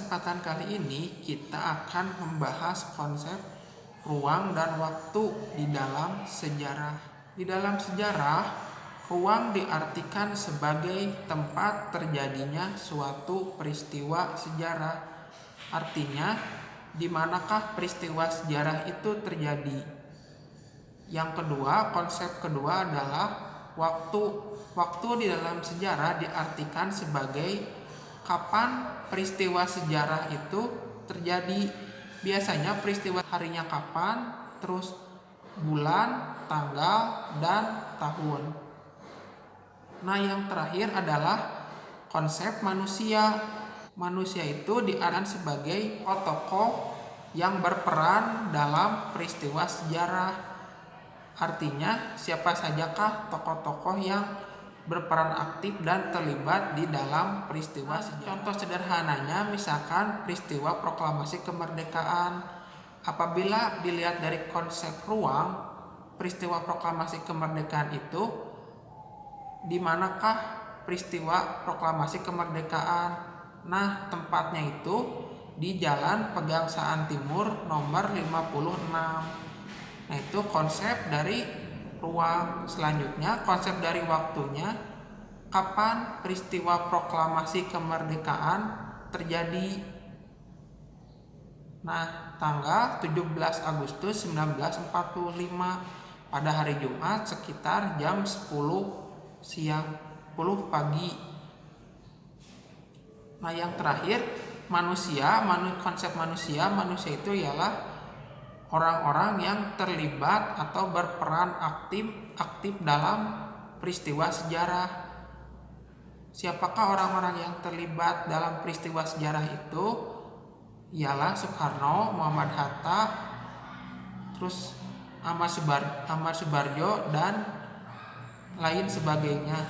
kesempatan kali ini kita akan membahas konsep ruang dan waktu di dalam sejarah. Di dalam sejarah, ruang diartikan sebagai tempat terjadinya suatu peristiwa sejarah. Artinya, di manakah peristiwa sejarah itu terjadi? Yang kedua, konsep kedua adalah waktu. Waktu di dalam sejarah diartikan sebagai kapan peristiwa sejarah itu terjadi. Biasanya peristiwa harinya kapan, terus bulan, tanggal, dan tahun. Nah, yang terakhir adalah konsep manusia. Manusia itu diartikan sebagai tokoh yang berperan dalam peristiwa sejarah. Artinya, siapa sajakah tokoh-tokoh yang berperan aktif dan terlibat di dalam peristiwa sejarah. Contoh sederhananya misalkan peristiwa proklamasi kemerdekaan. Apabila dilihat dari konsep ruang, peristiwa proklamasi kemerdekaan itu di manakah peristiwa proklamasi kemerdekaan? Nah, tempatnya itu di Jalan Pegangsaan Timur nomor 56. Nah, itu konsep dari ruang. Selanjutnya, konsep dari waktunya, kapan peristiwa proklamasi kemerdekaan terjadi. Nah, tanggal 17 Agustus 1945 pada hari Jumat sekitar jam 10 siang, 10 pagi. Nah, yang terakhir, konsep manusia itu ialah orang-orang yang terlibat atau berperan aktif dalam peristiwa sejarah. Siapakah orang-orang yang terlibat dalam peristiwa sejarah itu? Ialah Soekarno, Muhammad Hatta, terus Ahmad Subarjo, dan lain sebagainya.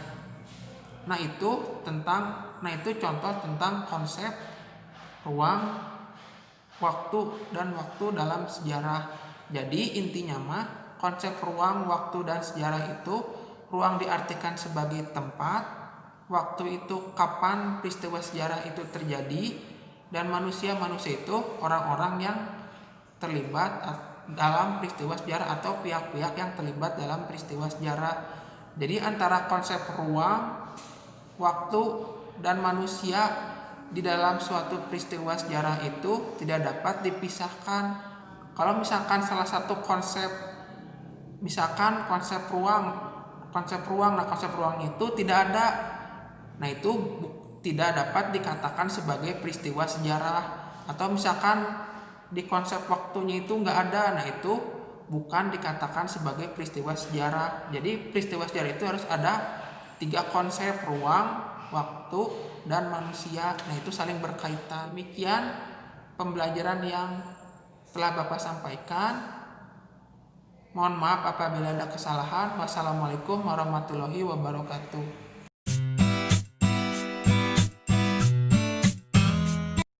Nah, itu contoh tentang konsep ruang, waktu dan waktu dalam sejarah. Jadi intinya konsep ruang, waktu dan sejarah itu, ruang diartikan sebagai tempat, waktu itu kapan peristiwa sejarah itu terjadi, dan manusia itu orang-orang yang terlibat dalam peristiwa sejarah atau pihak-pihak yang terlibat dalam peristiwa sejarah. Jadi antara konsep ruang, waktu, dan manusia di dalam suatu peristiwa sejarah itu tidak dapat dipisahkan. Kalau misalkan salah satu konsep, misalkan konsep ruang itu tidak ada, nah itu tidak dapat dikatakan sebagai peristiwa sejarah. Atau misalkan di konsep waktunya itu nggak ada, nah itu bukan dikatakan sebagai peristiwa sejarah. Jadi peristiwa sejarah itu harus ada 3 konsep: ruang, waktu, dan manusia. Nah, itu saling berkaitan. Demikian pembelajaran yang telah Bapak sampaikan. Mohon maaf apabila ada kesalahan. Wassalamualaikum warahmatullahi wabarakatuh.